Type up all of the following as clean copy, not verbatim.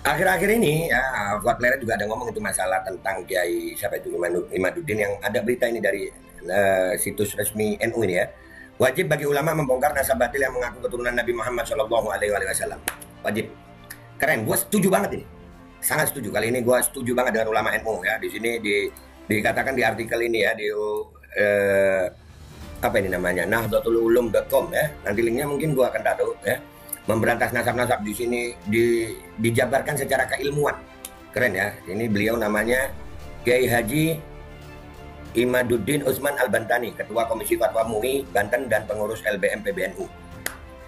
Akhir-akhir ini ya, Fuad Lera juga ada ngomong itu masalah tentang Kiai siapa itu Imaduddin yang ada berita ini dari situs resmi NU ini ya. Wajib bagi ulama membongkar nasab batil yang mengaku keturunan Nabi Muhammad Shallallahu Alaihi Wasallam. Wajib. Keren, gue setuju banget ini. Sangat setuju. Kali ini gue setuju banget dengan ulama NU ya. Di sini dikatakan di artikel ini ya di apa ini namanya nahdlatululum.com ya. Nanti linknya mungkin gue akan taruh ya. Memberantas nasab-nasab di sini dijabarkan secara keilmuan. Keren ya. Ini beliau namanya Kiai Haji Imaduddin Utsman Al-Bantani, Ketua Komisi Fatwa MUI Banten dan pengurus LBM PBNU.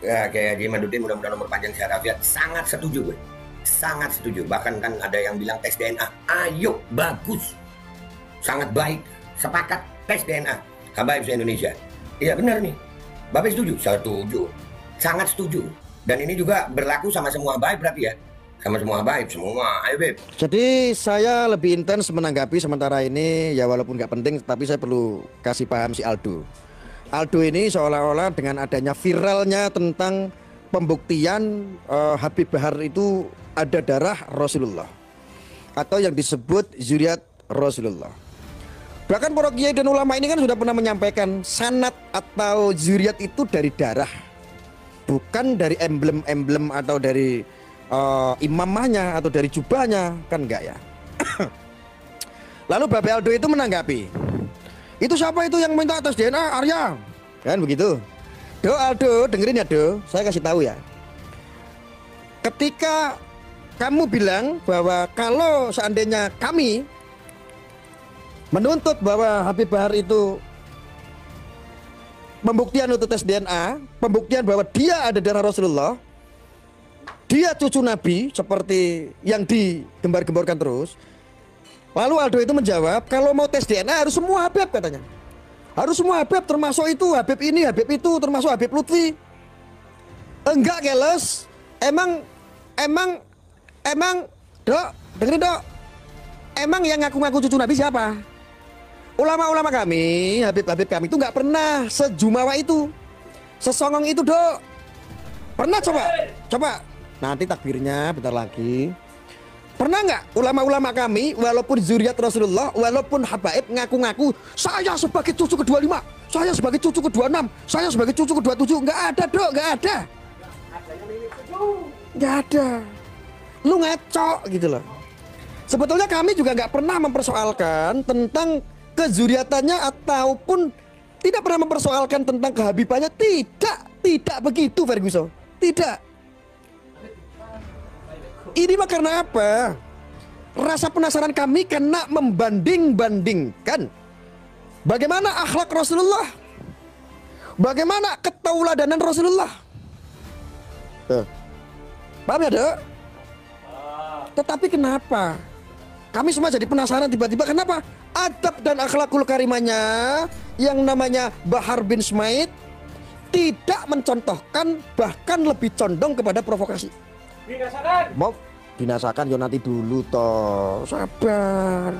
Ya, Kiai Haji Imaduddin mudah-mudahan umur panjang sehat walafiat. Sangat setuju gue. Sangat setuju. Bahkan kan ada yang bilang tes DNA. Ayo, bagus. Sangat baik. Sepakat tes DNA. Habaib se-Indonesia. Iya benar nih. Bapak setuju? Setuju. Sangat setuju. Dan ini juga berlaku sama semua baik berarti ya. Sama semua baik, semua. Ayo Beb. Jadi saya lebih intens menanggapi sementara ini ya, walaupun nggak penting, tapi saya perlu kasih paham si Aldo. Aldo ini seolah-olah dengan adanya viralnya tentang pembuktian Habib Bahar itu ada darah Rasulullah atau yang disebut zuriat Rasulullah. Bahkan para kiai dan ulama ini kan sudah pernah menyampaikan sanad atau zuriat itu dari darah, bukan dari emblem-emblem atau dari imamahnya atau dari jubahnya, kan enggak ya. Lalu Babe Aldo itu menanggapi, itu siapa itu yang minta tes DNA? Arya, kan begitu. Do Aldo, dengerin ya Do, saya kasih tahu ya. Ketika kamu bilang bahwa kalau seandainya kami menuntut bahwa Habib Bahar itu pembuktian untuk tes DNA, pembuktian bahwa dia ada darah Rasulullah, dia cucu Nabi seperti yang digembar-gemborkan terus. Lalu Aldo itu menjawab, kalau mau tes DNA harus semua Habib katanya. Harus semua Habib, termasuk itu Habib ini, Habib itu, termasuk Habib Lutfi. Enggak keles. Emang Dok, dengerin Dok. Emang yang ngaku-ngaku cucu Nabi siapa? Ulama-ulama kami, Habib-Habib kami itu nggak pernah sejumawa itu, sesongong itu Dok. Pernah coba. Nanti takbirnya bentar lagi. Pernah nggak ulama-ulama kami walaupun zuriat Rasulullah, walaupun habaib ngaku-ngaku saya sebagai cucu ke-25, saya sebagai cucu ke-26, saya sebagai cucu ke-27? Nggak ada Dok, nggak ada. Nggak ada. Lu ngaco gitu loh. Sebetulnya kami juga nggak pernah mempersoalkan tentang kezuriatannya ataupun tidak pernah mempersoalkan tentang kehabibannya. Tidak begitu Ferguson. Tidak. Ini mah karena apa? Rasa penasaran kami karena membanding-bandingkan bagaimana akhlak Rasulullah, bagaimana ketauladanan Rasulullah. Paham ya Dok? Tetapi kenapa kami semua jadi penasaran tiba-tiba kenapa adab dan akhlakul karimanya yang namanya Bahar bin Smaid tidak mencontohkan, bahkan lebih condong kepada provokasi. Binasakan. Mau binasakan yo nanti dulu toh, sabar.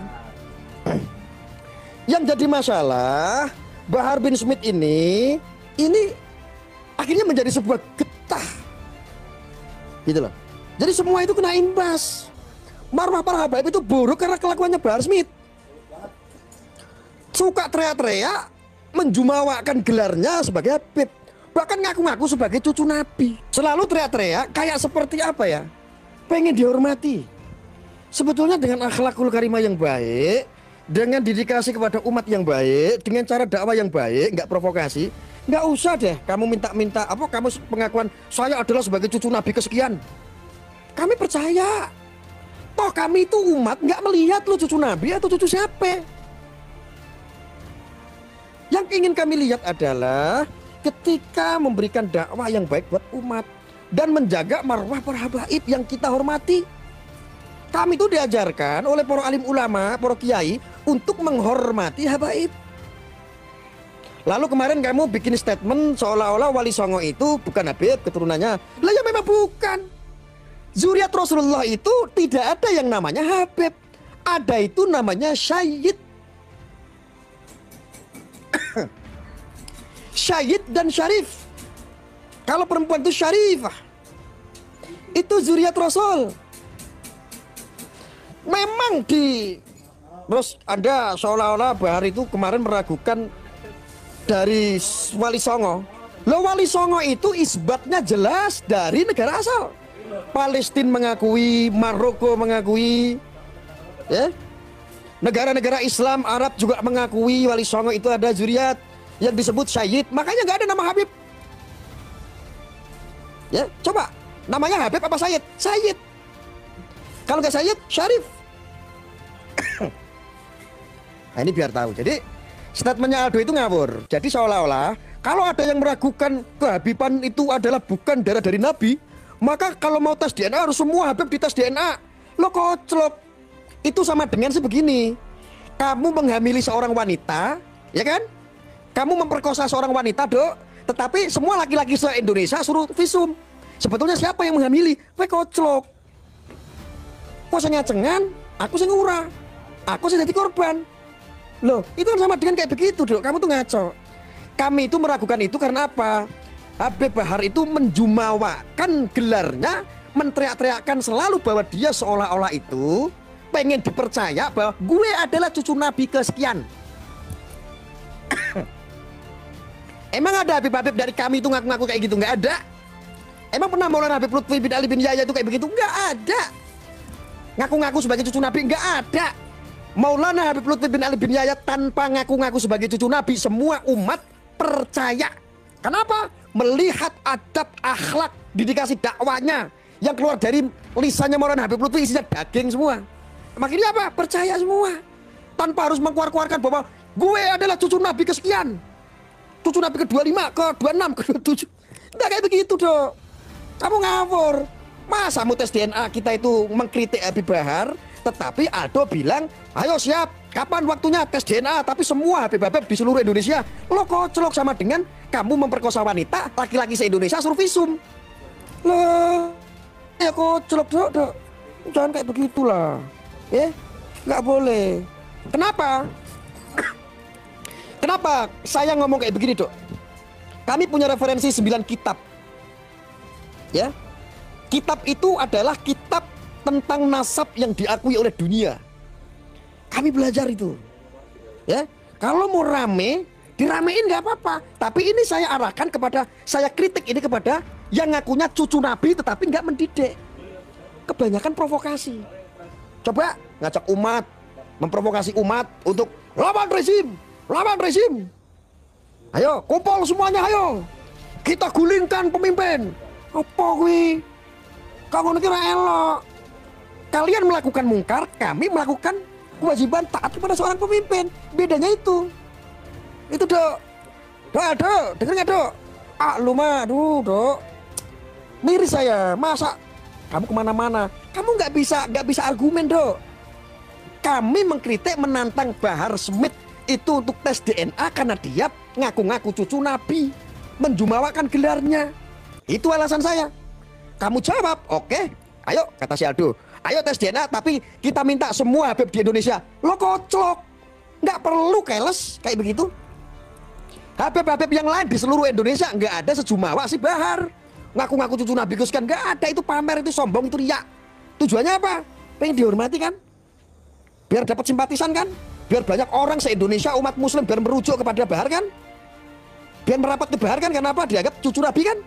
Yang jadi masalah Bahar bin Smith ini akhirnya menjadi sebuah getah, gitu loh. Jadi semua itu kena imbas. Marwah para habaib itu buruk karena kelakuannya Bahar Smith. Suka teriak-teriak, menjumawakan gelarnya sebagai Habib, bahkan ngaku-ngaku sebagai cucu Nabi. Selalu teriak-teriak kayak seperti apa ya? Pengen dihormati. Sebetulnya dengan akhlakul karimah yang baik, dengan dedikasi kepada umat yang baik, dengan cara dakwah yang baik, nggak provokasi, nggak usah deh kamu minta-minta apa, kamu pengakuan saya adalah sebagai cucu Nabi kesekian. Kami percaya, toh kami itu umat nggak melihat lu cucu Nabi atau cucu siapa. Yang ingin kami lihat adalah ketika memberikan dakwah yang baik buat umat dan menjaga marwah para habaib yang kita hormati. Kami itu diajarkan oleh para alim ulama, para kiai untuk menghormati habaib. Lalu kemarin kamu bikin statement seolah-olah Wali Songo itu bukan Habib keturunannya. Lah ya memang bukan. Zuriat Rasulullah itu tidak ada yang namanya Habib. Ada itu namanya Syahid. Syahid dan Syarif. Kalau perempuan itu Syarifah, itu zuriat Rasul. Memang terus Anda seolah-olah Bahar itu kemarin meragukan dari Wali Songo. Loh, Wali Songo itu isbatnya jelas dari negara asal. Palestina mengakui, Maroko mengakui, ya. Negara-negara Islam, Arab juga mengakui Wali Songo itu ada zuriat yang disebut Syahid. Makanya nggak ada nama Habib. Ya, coba namanya Habib apa Syahid? Syahid. Kalau nggak Syahid, Syarif. Nah, ini biar tahu. Jadi statementnya Aldo itu ngawur. Jadi seolah-olah kalau ada yang meragukan kehabiban itu adalah bukan darah dari Nabi, maka kalau mau tes DNA harus semua Habib dites DNA. Lo koclok. Itu sama dengan sebegini. Kamu menghamili seorang wanita, ya kan? Kamu memperkosa seorang wanita, Dok. Tetapi semua laki-laki se-Indonesia suruh visum. Sebetulnya siapa yang menghamili? Kowe koclok. Kok sengacengan, aku sing ngurah. Aku sing jadi korban. Loh, itu kan sama dengan kayak begitu, Dok. Kamu tuh ngaco. Kami itu meragukan itu karena apa? Habib Bahar itu menjumawakan gelarnya, menteriak-teriakkan selalu bahwa dia seolah-olah itu pengen dipercaya bahwa gue adalah cucu Nabi kesekian. Emang ada Habib-Habib dari kami itu ngaku-ngaku kayak gitu? Nggak ada. Emang pernah Maulana Habib Lutfi bin Ali bin Yahya itu kayak begitu? Nggak ada. Ngaku-ngaku sebagai cucu Nabi? Nggak ada. Maulana Habib Lutfi bin Ali bin Yahya tanpa ngaku-ngaku sebagai cucu Nabi, semua umat percaya. Kenapa? Melihat adab, akhlak, dedikasi dakwanya yang keluar dari lisannya Maulana Habib Lutfi isinya daging semua. Makanya apa? Percaya semua. Tanpa harus mengkeluarkan bahwa gue adalah cucu Nabi kesekian. Cucu Nabi ke-25, ke-26, ke-27. Enggak kayak begitu, Dok. Kamu ngawur. Masa mau tes DNA kita itu mengkritik Habib Bahar, tetapi Aldo bilang, ayo siap, kapan waktunya tes DNA? Tapi semua Habib-Habib di seluruh Indonesia, lo koclok sama dengan kamu memperkosa wanita, laki-laki se-Indonesia suruh visum. Loh, ya koclok, Dok. Jangan kayak begitulah. Nggak boleh. Kenapa? Kenapa saya ngomong kayak begini, Dok? Kami punya referensi 9 kitab. Ya. Kitab itu adalah kitab tentang nasab yang diakui oleh dunia. Kami belajar itu. Ya. Kalau mau rame, diramein nggak apa-apa. Tapi ini saya arahkan kepada, saya kritik ini kepada yang ngakunya cucu Nabi tetapi nggak mendidik. Kebanyakan provokasi. Coba ngajak umat, memprovokasi umat untuk lawan rezim. Lawan rezim. Ayo, kumpul semuanya, ayo. Kita gulingkan pemimpin. Apa kuwi? Kamu kira elok. Kalian melakukan mungkar, kami melakukan kewajiban taat kepada seorang pemimpin. Bedanya itu. Itu, Dok. Dok, denger nggak, Dok? Lu mah, Dok. Miris saya. Masa kamu kemana-mana? Kamu nggak bisa argumen, Dok. Kami mengkritik, menantang Bahar Smith itu untuk tes DNA karena dia ngaku-ngaku cucu Nabi, menjumawakan gelarnya. Itu alasan saya. Kamu jawab, oke, ayo, kata si Aldo, ayo tes DNA, tapi kita minta semua Habib di Indonesia. Lo koclok, nggak perlu keles kayak begitu. Habib-Habib yang lain di seluruh Indonesia nggak ada sejumawa si Bahar. Ngaku-ngaku cucu Nabi kan nggak ada, itu pamer, itu sombong, itu riak. Tujuannya apa? Pengen dihormati kan? Biar dapat simpatisan kan? Biar banyak orang se-Indonesia umat muslim biar merujuk kepada Bahar kan? Biar merapat ke Bahar kan? Karena apa? Dianggap cucu Nabi kan?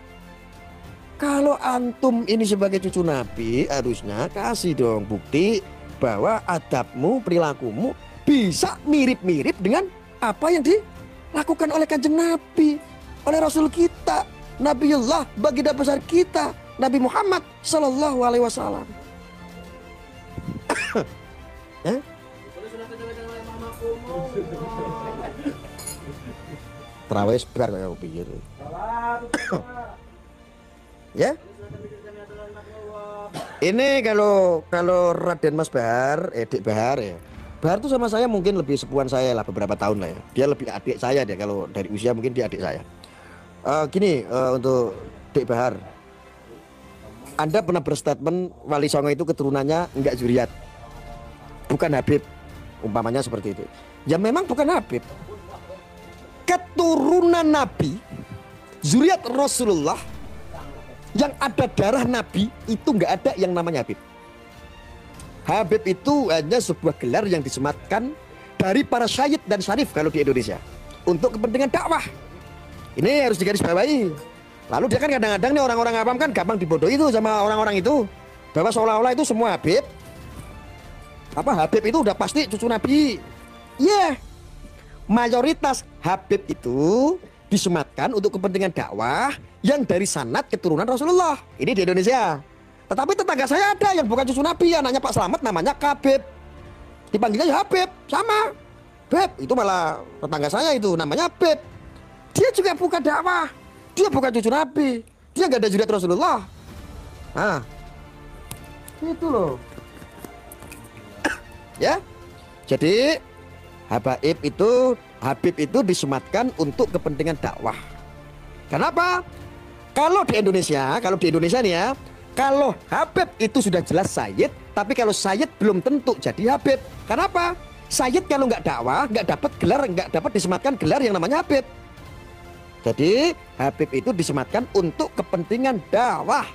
Kalau antum ini sebagai cucu Nabi, harusnya kasih dong bukti bahwa adabmu, perilakumu bisa mirip-mirip dengan apa yang dilakukan oleh Kanjeng Nabi, oleh Rasul kita, Nabiullah, baginda besar kita, Nabi Muhammad Sallallahu Alaihi Wasallam. Terawih sebar kayak pikir. Ya. Ini kalau Raden Mas Bahar, Dik Bahar ya. Bahar tuh sama saya mungkin lebih sepuan saya lah beberapa tahun lah ya. Dia lebih adik saya deh, kalau dari usia mungkin dia adik saya. Untuk Dik Bahar. Anda pernah berstatement Wali Songo itu keturunannya enggak zuriat. Bukan Habib. Umpamanya seperti itu. Ya memang bukan Habib. Keturunan Nabi, zuriat Rasulullah, yang ada darah Nabi itu nggak ada yang namanya Habib. Habib itu hanya sebuah gelar yang disematkan dari para syahid dan syarif kalau di Indonesia untuk kepentingan dakwah. Ini harus digarisbawahi. Lalu dia kan kadang-kadang nih orang-orang awam kan gampang dibodohi itu sama orang-orang itu, bahwa seolah-olah itu semua Habib, Habib itu udah pasti cucu Nabi. Iya, mayoritas Habib itu disematkan untuk kepentingan dakwah yang dari sanad keturunan Rasulullah. Ini di Indonesia. Tetapi tetangga saya ada yang bukan cucu Nabi, anaknya Pak Slamet namanya Kabib, dipanggilnya ya Habib, sama Beb, itu malah tetangga saya itu namanya Habib. Dia juga bukan dakwah, dia bukan cucu Nabi, dia nggak ada zuriat Rasulullah. Nah, itu loh. Ya, jadi Habib itu disematkan untuk kepentingan dakwah. Kenapa? Kalau di Indonesia nih ya, kalau Habib itu sudah jelas sayyid, tapi kalau sayyid belum tentu jadi Habib. Kenapa? Sayyid kalau nggak dakwah, nggak dapat gelar, nggak dapat disematkan gelar yang namanya Habib. Jadi Habib itu disematkan untuk kepentingan dakwah.